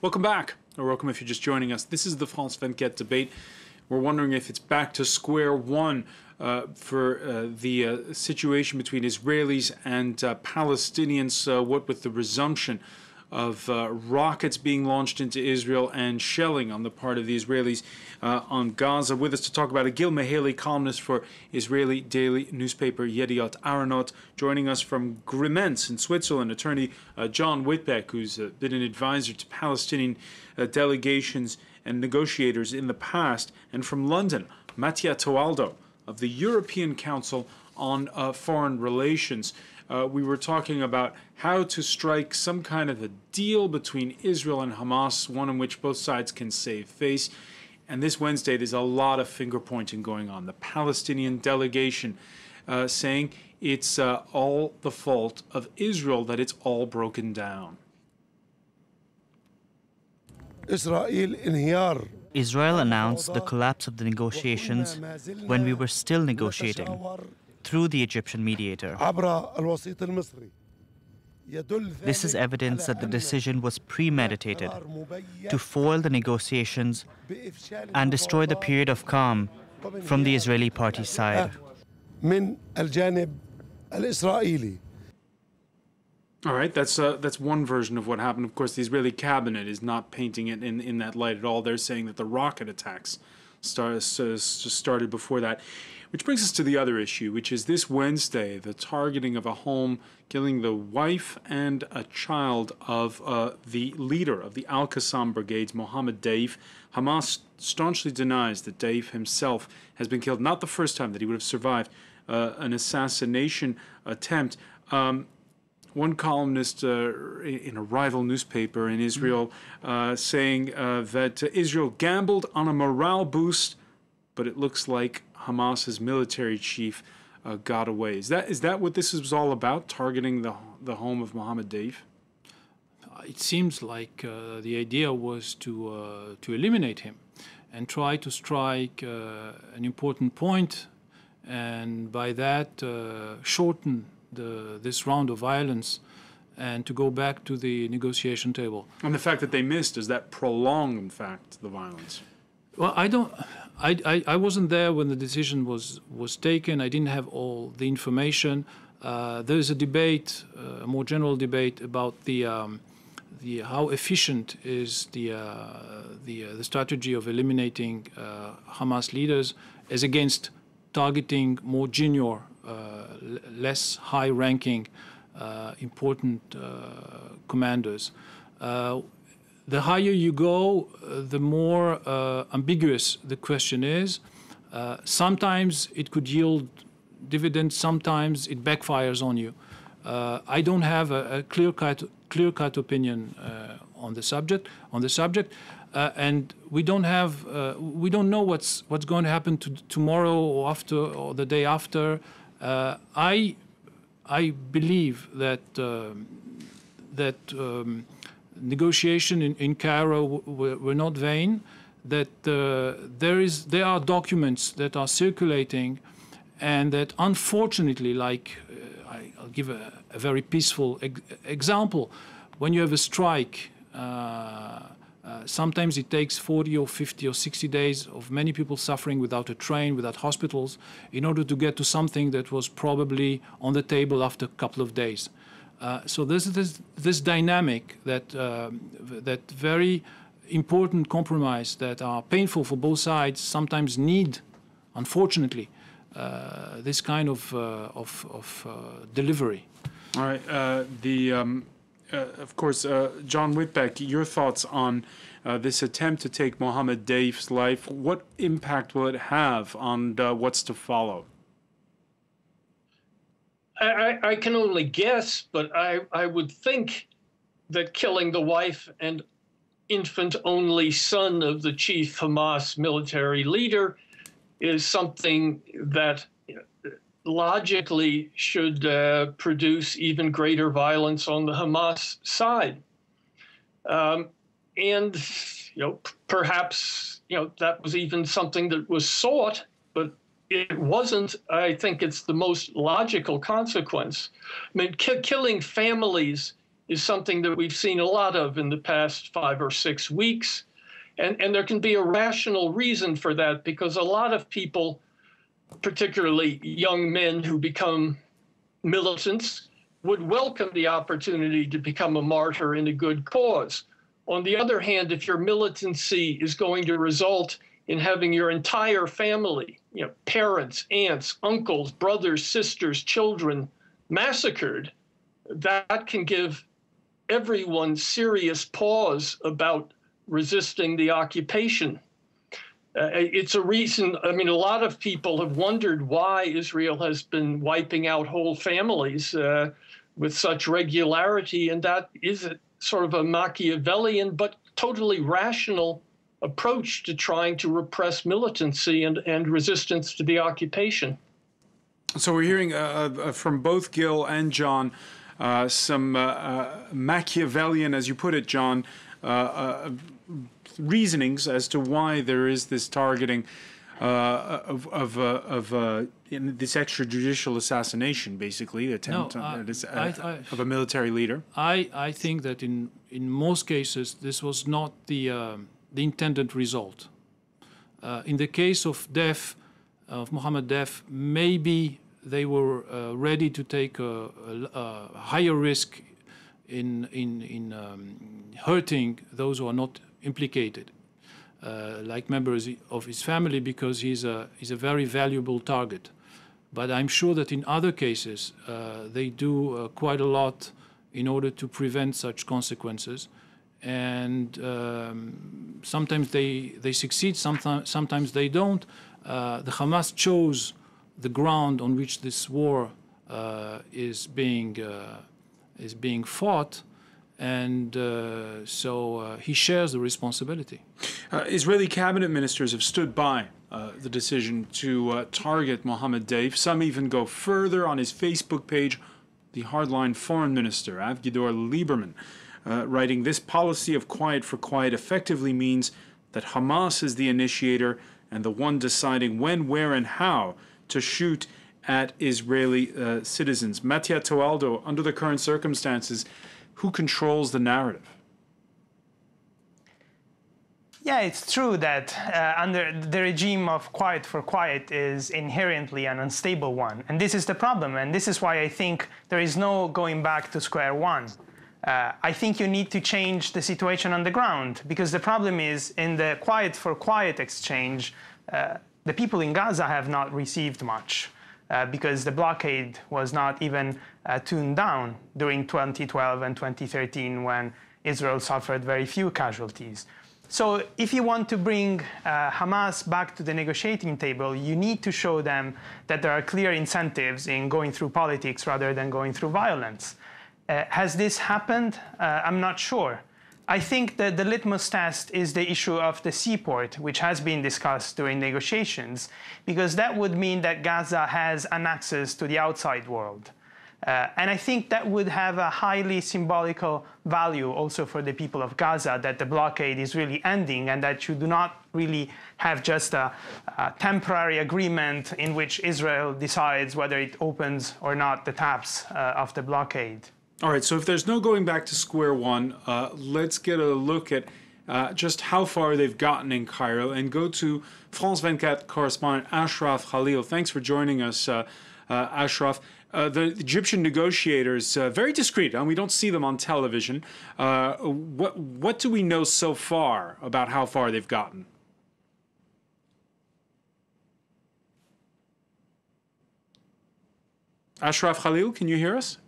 Welcome back, or welcome if you're just joining us. This is the France 24 debate. We're wondering if it's back to square one for the situation between Israelis and Palestinians, what with the resumption of rockets being launched into Israel and shelling on the part of the Israelis on Gaza. With us to talk about it, Gil Mehaly, columnist for Israeli daily newspaper Yediot Aharonot, joining us from Grimentz in Switzerland, attorney John Whitbeck, who's been an advisor to Palestinian delegations and negotiators in the past, and from London, Mattia Toaldo of the European Council on Foreign Relations. We were talking about how to strike some kind of a deal between Israel and Hamas, one in which both sides can save face. And this Wednesday, there's a lot of finger-pointing going on. The Palestinian delegation saying it's all the fault of Israel, that it's all broken down. Israel announced the collapse of the negotiations when we were still negotiating, through the Egyptian mediator. This is evidence that the decision was premeditated to foil the negotiations and destroy the period of calm from the Israeli party's side. All right, that's one version of what happened. Of course, the Israeli cabinet is not painting it in that light at all. They're saying that the rocket attacks started before that. Which brings us to the other issue, which is this Wednesday, the targeting of a home, killing the wife and a child of the leader of the Al-Qassam brigades, Mohammed Deif. Hamas staunchly denies that Deif himself has been killed. Not the first time that he would have survived an assassination attempt. One columnist in a rival newspaper in Israel saying that Israel gambled on a morale boost, but it looks like Hamas's military chief got away. Is that what this was all about, targeting the home of Mohammed Deif? It seems like the idea was to eliminate him and try to strike an important point, and by that shorten this round of violence and to go back to the negotiation table. And the fact that they missed, does that prolong, in fact, the violence? Well, I wasn't there when the decision was taken. I didn't have all the information. There's a debate, a more general debate about how efficient is the strategy of eliminating Hamas leaders as against targeting more junior, less high-ranking, important commanders. The higher you go, the more ambiguous the question is. Sometimes it could yield dividends, sometimes it backfires on you. I don't have a clear-cut opinion on the subject, and we don't know what's going to happen tomorrow or after or the day after. I believe that negotiation in Cairo were not vain, that there are documents that are circulating, and that unfortunately, I'll give a very peaceful example. When you have a strike, sometimes it takes 40 or 50 or 60 days of many people suffering without a train, without hospitals, in order to get to something that was probably on the table after a couple of days. So there's this dynamic that very important compromise that are painful for both sides sometimes need, unfortunately, this kind of delivery. All right. Of course, John Whitbeck, your thoughts on this attempt to take Mohammed Deif's life. What impact will it have on what's to follow? I can only guess, but I would think that killing the wife and infant-only son of the chief Hamas military leader is something that logically should produce even greater violence on the Hamas side. And perhaps that was even something that was sought, but it wasn't. I think it's the most logical consequence. I mean, killing families is something that we've seen a lot of in the past 5 or 6 weeks. And there can be a rational reason for that, because a lot of people, particularly young men who become militants, would welcome the opportunity to become a martyr in a good cause. On the other hand, if your militancy is going to result in having your entire family, parents, aunts, uncles, brothers, sisters, children massacred, that can give everyone serious pause about resisting the occupation. It's a reason, I mean, a lot of people have wondered why Israel has been wiping out whole families with such regularity, and that is sort of a Machiavellian but totally rational approach to trying to repress militancy and resistance to the occupation. So we're hearing from both Gil and John some Machiavellian, as you put it, John, reasonings as to why there is this targeting of this extrajudicial assassination, basically, the attempt of a military leader. I think that in most cases this was not the intended result. In the case of Mohammed Def, maybe they were ready to take a higher risk in hurting those who are not implicated, like members of his family, because he's a very valuable target. But I'm sure that in other cases they do quite a lot in order to prevent such consequences. And sometimes they succeed, sometimes they don't. The Hamas chose the ground on which this war is being fought, and so he shares the responsibility. Israeli cabinet ministers have stood by the decision to target Mohammed Deif. Some even go further. On his Facebook page, the hardline foreign minister, Avigdor Lieberman, writing, "This policy of quiet for quiet effectively means that Hamas is the initiator and the one deciding when, where, and how to shoot at Israeli citizens." Mattia Toaldo, under the current circumstances, who controls the narrative? Yeah, it's true that under the regime of quiet for quiet is inherently an unstable one. And this is the problem. And this is why I think there is no going back to square one. I think you need to change the situation on the ground, because the problem is in the quiet for quiet exchange, the people in Gaza have not received much. Because the blockade was not even tuned down during 2012 and 2013, when Israel suffered very few casualties. So if you want to bring Hamas back to the negotiating table, you need to show them that there are clear incentives in going through politics rather than going through violence. Has this happened? I'm not sure. I think that the litmus test is the issue of the seaport, which has been discussed during negotiations, because that would mean that Gaza has an access to the outside world. And I think that would have a highly symbolical value also for the people of Gaza, that the blockade is really ending and that you do not really have just a temporary agreement in which Israel decides whether it opens or not the taps of the blockade. All right, so if there's no going back to square one, let's get a look at just how far they've gotten in Cairo and go to France 24 correspondent Ashraf Khalil. Thanks for joining us, Ashraf. The Egyptian negotiators, very discreet, and we don't see them on television. What do we know so far about how far they've gotten? Ashraf Khalil, can you hear us?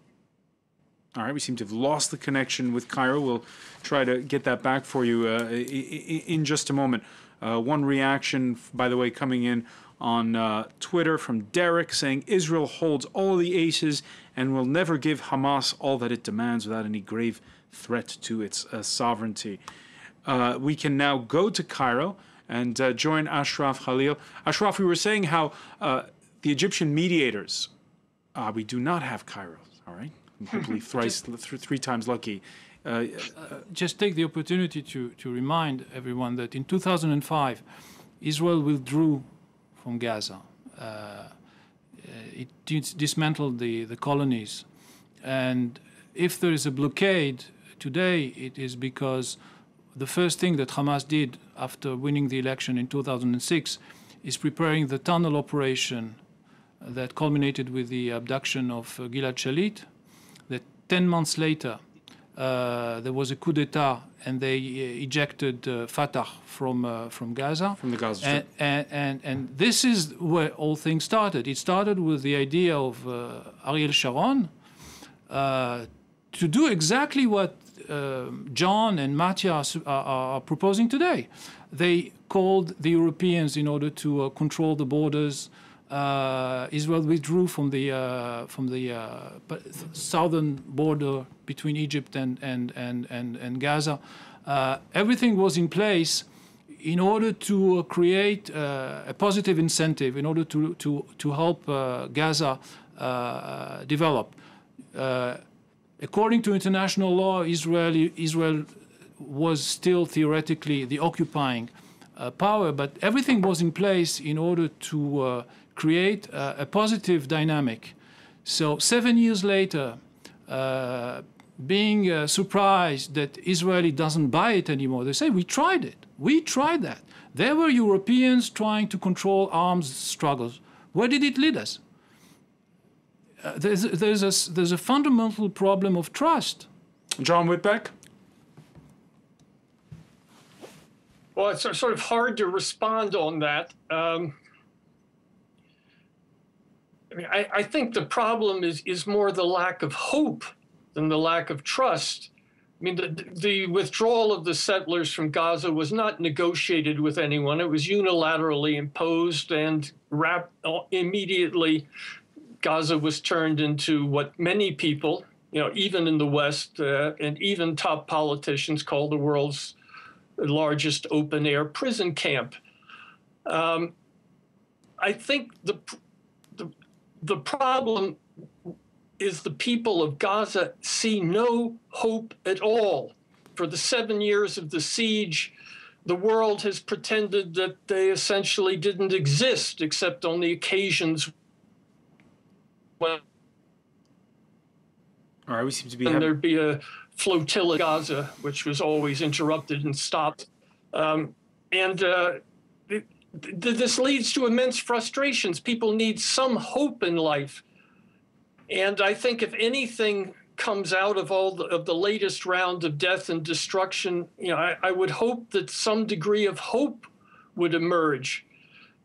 All right, we seem to have lost the connection with Cairo. We'll try to get that back for you in just a moment. One reaction, by the way, coming in on Twitter from Derek, saying Israel holds all the aces and will never give Hamas all that it demands without any grave threat to its sovereignty. We can now go to Cairo and join Ashraf Khalil. Ashraf, we were saying how the Egyptian mediators, we do not have Cairo, all right? Hopefully three times lucky. Just take the opportunity to remind everyone that in 2005, Israel withdrew from Gaza. It dismantled the colonies. And if there is a blockade today, it is because the first thing that Hamas did after winning the election in 2006 is preparing the tunnel operation that culminated with the abduction of Gilad Shalit. That 10 months later, there was a coup d'etat and they ejected Fatah from Gaza. From the Gaza Strip. And this is where all things started. It started with the idea of Ariel Sharon to do exactly what John and Matthias are proposing today. They called the Europeans in order to control the borders. Israel withdrew from the southern border between Egypt and Gaza. Everything was in place in order to create a positive incentive, in order to help Gaza develop. According to international law, Israel was still theoretically the occupying power, but everything was in place in order to create a positive dynamic. So 7 years later, being surprised that Israeli doesn't buy it anymore, they say, we tried it. We tried that. There were Europeans trying to control arms struggles. Where did it lead us? There's a fundamental problem of trust. John Whitbeck? Well, it's sort of hard to respond on that. I think the problem is more the lack of hope than the lack of trust. I mean, the withdrawal of the settlers from Gaza was not negotiated with anyone. It was unilaterally imposed, and immediately Gaza was turned into what many people, even in the West, and even top politicians call the world's largest open-air prison camp. I think the problem is the people of Gaza see no hope at all. For the 7 years of the siege, the world has pretended that they essentially didn't exist, except on the occasions when All right, we seem to be there'd be a flotilla in Gaza, which was always interrupted and stopped. This leads to immense frustrations. People need some hope in life. And I think if anything comes out of of the latest round of death and destruction, I would hope that some degree of hope would emerge.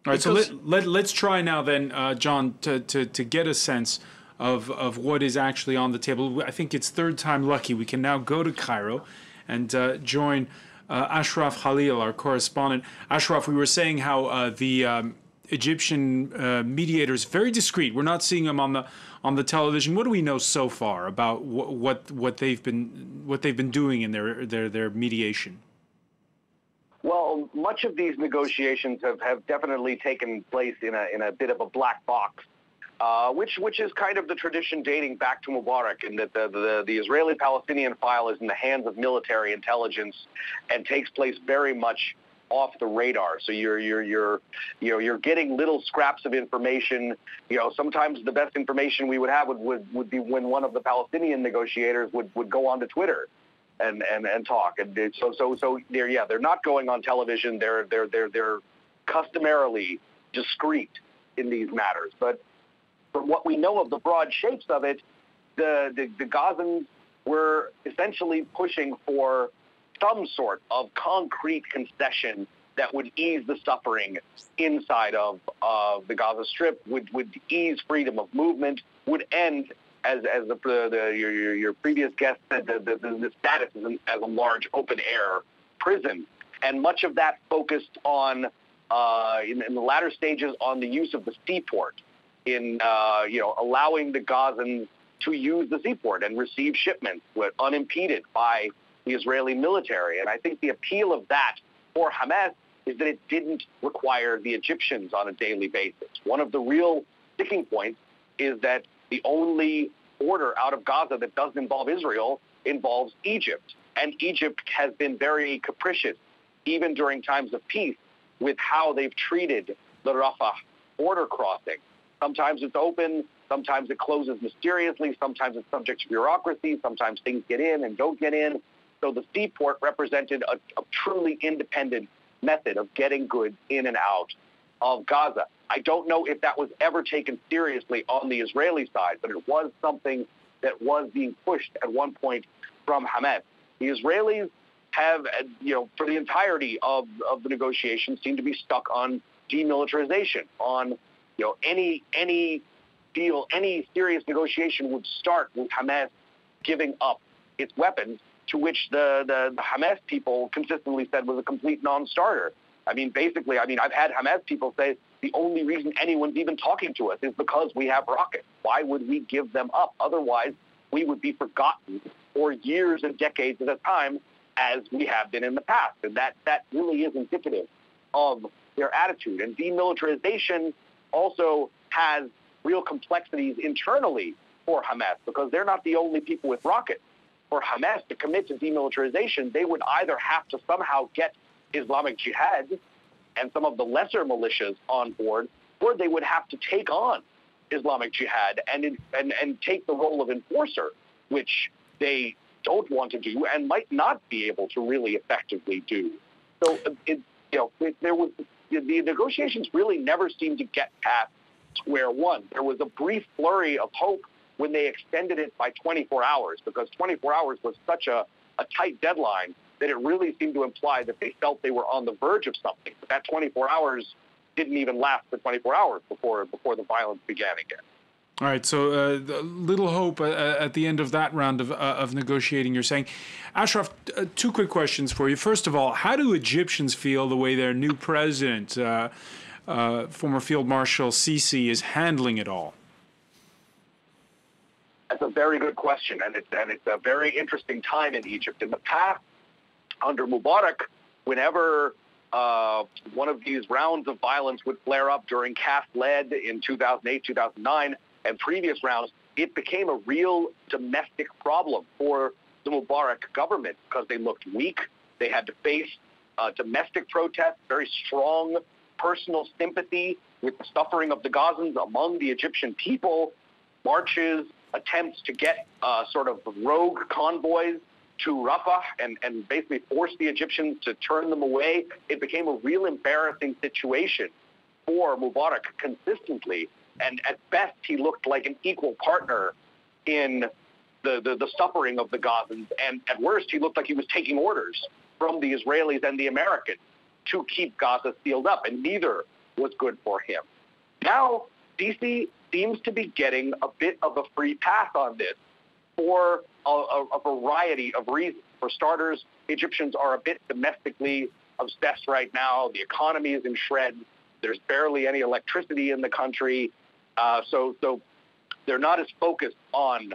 All right, so let's try now then, John, to get a sense of what is actually on the table. I think it's third time lucky. We can now go to Cairo and join Ashraf Khalil, our correspondent. Ashraf, we were saying how the Egyptian mediators, very discreet. We're not seeing them on the television. What do we know so far about what they've been doing in their mediation? Well, much of these negotiations have definitely taken place in a bit of a black box, which is kind of the tradition dating back to Mubarak, in that the Israeli-Palestinian file is in the hands of military intelligence and takes place very much off the radar. So you're getting little scraps of information. Sometimes the best information we would have would be when one of the Palestinian negotiators would go onto Twitter and talk. And so they're not going on television. They're customarily discreet in these matters. But from what we know of the broad shapes of it, the Gazans were essentially pushing for some sort of concrete concession that would ease the suffering inside of the Gaza Strip, would ease freedom of movement, would end, as your previous guest said, the status as a large open-air prison. And much of that focused on, in the latter stages, on the use of the seaport, in allowing the Gazans to use the seaport and receive shipments unimpeded by the Israeli military. And I think the appeal of that for Hamas is that it didn't require the Egyptians on a daily basis. One of the real sticking points is that the only order out of Gaza that doesn't involve Israel involves Egypt. And Egypt has been very capricious, even during times of peace, with how they've treated the Rafah border crossing. Sometimes it's open, Sometimes it closes mysteriously. Sometimes it's subject to bureaucracy. Sometimes things get in and don't get in. So the seaport represented a truly independent method of getting goods in and out of Gaza. I don't know if that was ever taken seriously on the Israeli side, but it was something that was being pushed at one point from Hamas. The Israelis have, for the entirety of the negotiations, seem to be stuck on demilitarization, on, any deal, any serious negotiation would start with Hamas giving up its weapons, to which the Hamas people consistently said was a complete non-starter. Basically, I've had Hamas people say the only reason anyone's even talking to us is because we have rockets. Why would we give them up? Otherwise, we would be forgotten for years and decades at a time, as we have been in the past. And that really is indicative of their attitude. And demilitarization also has real complexities internally for Hamas, because they're not the only people with rockets. For Hamas to commit to demilitarization, they would either have to somehow get Islamic Jihad and some of the lesser militias on board, or they would have to take on Islamic Jihad and take the role of enforcer, which they don't want to do and might not be able to really effectively do. So the negotiations really never seemed to get past square one. There was a brief flurry of hope when they extended it by 24 hours, because 24 hours was such a tight deadline that it really seemed to imply that they felt they were on the verge of something. But that 24 hours didn't even last for 24 hours before the violence began again. All right, so little hope at the end of that round of negotiating, you're saying. Ashraf, two quick questions for you. First of all, how do Egyptians feel the way their new president, former Field Marshal Sisi, is handling it all? That's a very good question, and it's a very interesting time in Egypt. In the past, under Mubarak, whenever one of these rounds of violence would flare up during CAF-led in 2008, 2009, and previous rounds, it became a real domestic problem for the Mubarak government, because they looked weak. They had to face domestic protests, very strong personal sympathy with the suffering of the Gazans among the Egyptian people, marches, attempts to get sort of rogue convoys to Rafah and basically force the Egyptians to turn them away. It became a real embarrassing situation for Mubarak consistently. And at best, he looked like an equal partner in the suffering of the Gazans. And at worst, he looked like he was taking orders from the Israelis and the Americans to keep Gaza sealed up. And neither was good for him. Now, Sisi seems to be getting a bit of a free pass on this for a variety of reasons. For starters, Egyptians are a bit domestically obsessed right now. The economy is in shreds. There's barely any electricity in the country. So they're not as focused on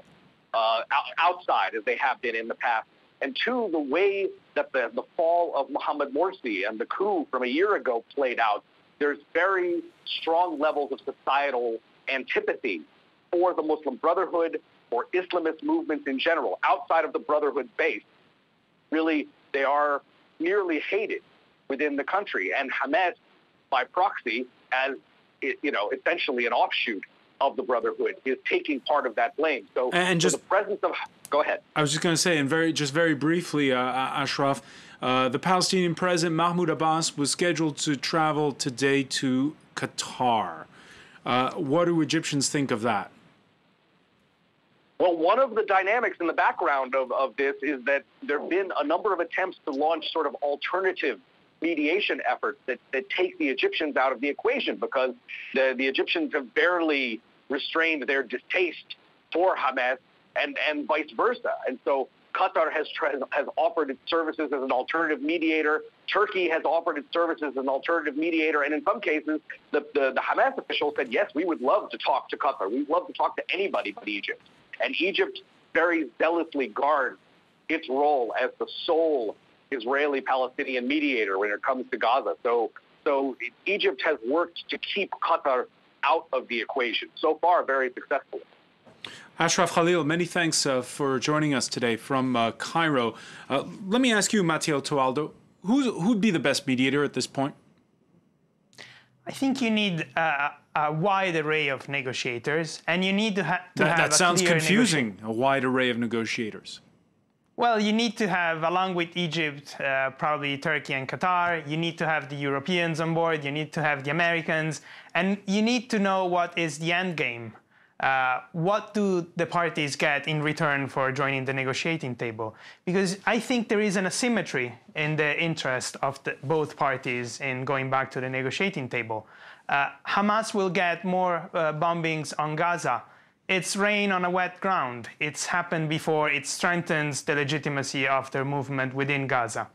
outside as they have been in the past. And two, the way that the fall of Mohammed Morsi and the coup from a year ago played out, there's very strong levels of societal antipathy for the Muslim Brotherhood, for Islamist movements in general. Outside of the Brotherhood base, really, they are nearly hated within the country. And Hamas, by proxy, as essentially an offshoot of the Brotherhood, is taking part of that blame. So, the presence of... Go ahead. I was just going to say, and very briefly, Ashraf, the Palestinian president, Mahmoud Abbas, was scheduled to travel today to Qatar. What do Egyptians think of that? Well, one of the dynamics in the background of this is that there have been a number of attempts to launch sort of alternative mediation efforts that take the Egyptians out of the equation, because the Egyptians have barely restrained their distaste for Hamas and vice versa. And so Qatar has offered its services as an alternative mediator. Turkey has offered its services as an alternative mediator. And in some cases, the Hamas officials said, yes, we would love to talk to Qatar. We'd love to talk to anybody but Egypt. And Egypt very zealously guards its role as the sole Israeli-Palestinian mediator when it comes to Gaza. So Egypt has worked to keep Qatar out of the equation. So far, very successfully. Ashraf Khalil, many thanks for joining us today from Cairo. Let me ask you, Matteo Toaldo, who'd be the best mediator at this point? I think you need a wide array of negotiators, and you need to, have That sounds clear confusing, a wide array of negotiators. Well, you need to have, along with Egypt, probably Turkey and Qatar, you need to have the Europeans on board, you need to have the Americans, and you need to know what is the end game. What do the parties get in return for joining the negotiating table? Because I think there is an asymmetry in the interest of both parties in going back to the negotiating table. Hamas will get more bombings on Gaza. It's rain on a wet ground. It's happened before. It strengthens the legitimacy of their movement within Gaza.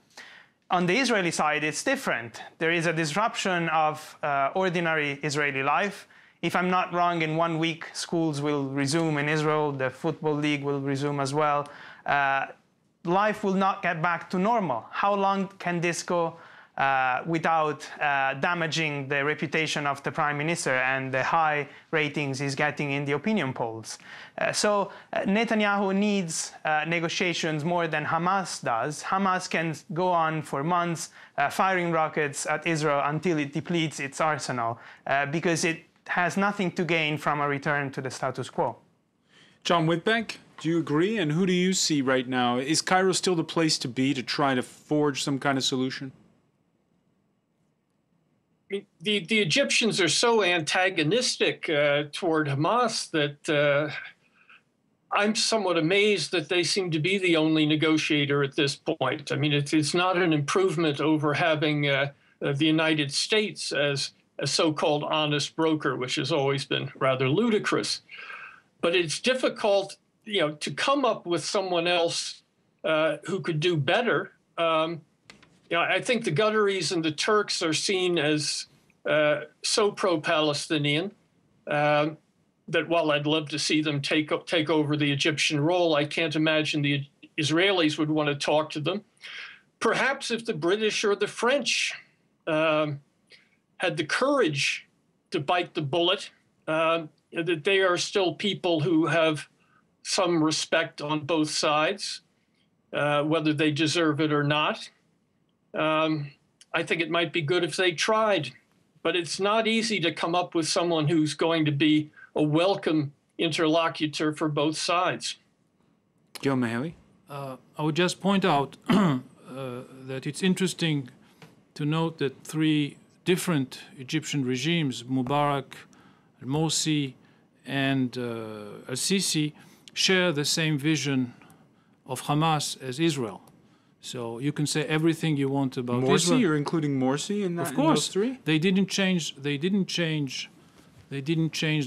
On the Israeli side, it's different. There is a disruption of ordinary Israeli life. If I'm not wrong, in 1 week, schools will resume in Israel. The football league will resume as well. Life will not get back to normal. How long can this go without damaging the reputation of the prime minister and the high ratings he's getting in the opinion polls? So Netanyahu needs negotiations more than Hamas does. Hamas can go on for months firing rockets at Israel until it depletes its arsenal because it has nothing to gain from a return to the status quo. John Whitbeck, do you agree? And who do you see right now? Is Cairo still the place to be to try to forge some kind of solution? The Egyptians are so antagonistic toward Hamas that I'm somewhat amazed that they seem to be the only negotiator at this point. I mean, it's not an improvement over having the United States as a so-called honest broker, which has always been rather ludicrous. But it's difficult, to come up with someone else who could do better. I think the Qataris and the Turks are seen as so pro-Palestinian that while I'd love to see them take over the Egyptian role, I can't imagine the Israelis would want to talk to them. Perhaps if the British or the French had the courage to bite the bullet, that they are still people who have some respect on both sides, whether they deserve it or not. I think it might be good if they tried, but it's not easy to come up with someone who's going to be a welcome interlocutor for both sides. Gil Mehaly? I would just point out that it's interesting to note that three different Egyptian regimes, Mubarak, Morsi, and al-Sisi, share the same vision of Hamas as Israel. So you can say everything you want about Morsi? Israel. You're including Morsi in that? Of course, in those three? They didn't change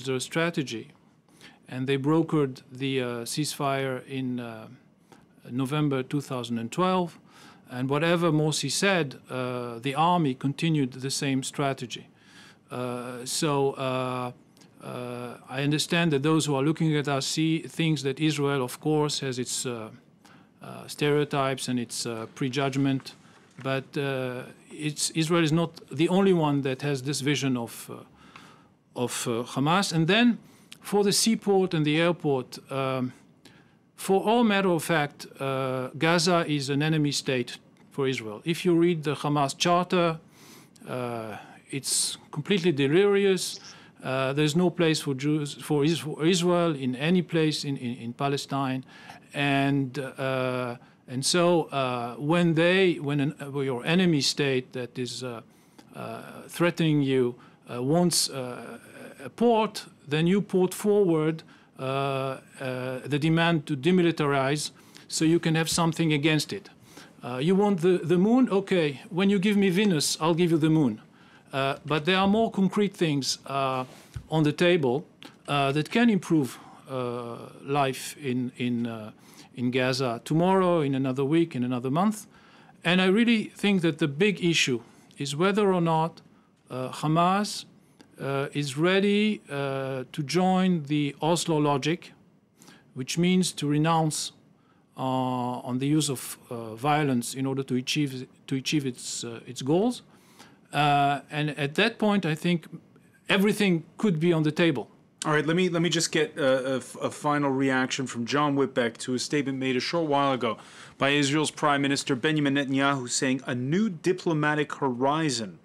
their strategy, and they brokered the ceasefire in November 2012. And whatever Morsi said, the army continued the same strategy. I understand that those who are looking at us see things that Israel, of course, has its stereotypes and its prejudgment, but Israel is not the only one that has this vision of Hamas. And then for the seaport and the airport, for all matter of fact, Gaza is an enemy state for Israel. If you read the Hamas charter, it's completely delirious. There's no place for Jews, for Israel in any place in Palestine, and so when your enemy state that is threatening you wants a port, then you put forward the demand to demilitarize, so you can have something against it. You want the moon? Okay, when you give me Venus, I'll give you the moon. But there are more concrete things on the table that can improve life in Gaza tomorrow, in another week, in another month. And I really think that the big issue is whether or not Hamas is ready to join the Oslo logic, which means to renounce on the use of violence in order to achieve its goals. And at that point, I think everything could be on the table. All right, let me just get a final reaction from John Whitbeck to a statement made a short while ago by Israel's Prime Minister Benjamin Netanyahu, saying a new diplomatic horizon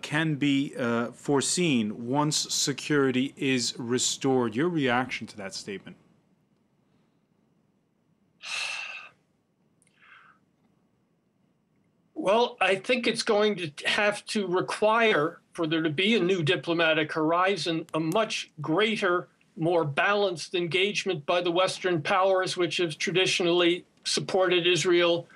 can be foreseen once security is restored. Your reaction to that statement? Well, I think it's going to have to require, for there to be a new diplomatic horizon, a much greater, more balanced engagement by the Western powers, which have traditionally supported Israel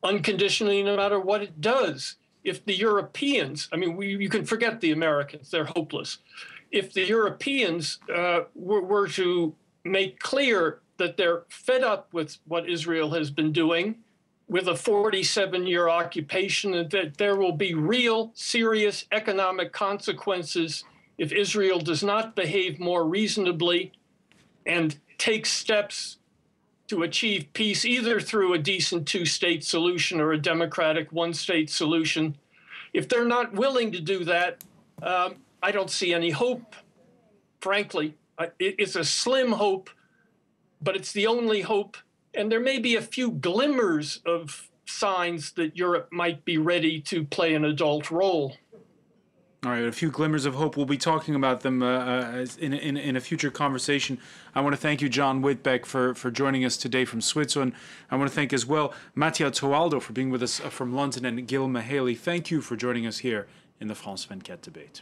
unconditionally, no matter what it does. If the Europeans, I mean, you can forget the Americans, they're hopeless. If the Europeans were to make clear that they're fed up with what Israel has been doing, with a 47-year occupation, and that there will be real, serious economic consequences if Israel does not behave more reasonably and take steps to achieve peace, either through a decent two-state solution or a democratic one-state solution. If they're not willing to do that, I don't see any hope, frankly. It's a slim hope, but it's the only hope. And there may be a few glimmers of signs that Europe might be ready to play an adult role. All right, a few glimmers of hope. We'll be talking about them in a future conversation. I want to thank you, John Whitbeck, for joining us today from Switzerland. I want to thank as well Mattia Toaldo for being with us from London, and Gil Mahaley. Thank you for joining us here in the France 24 debate.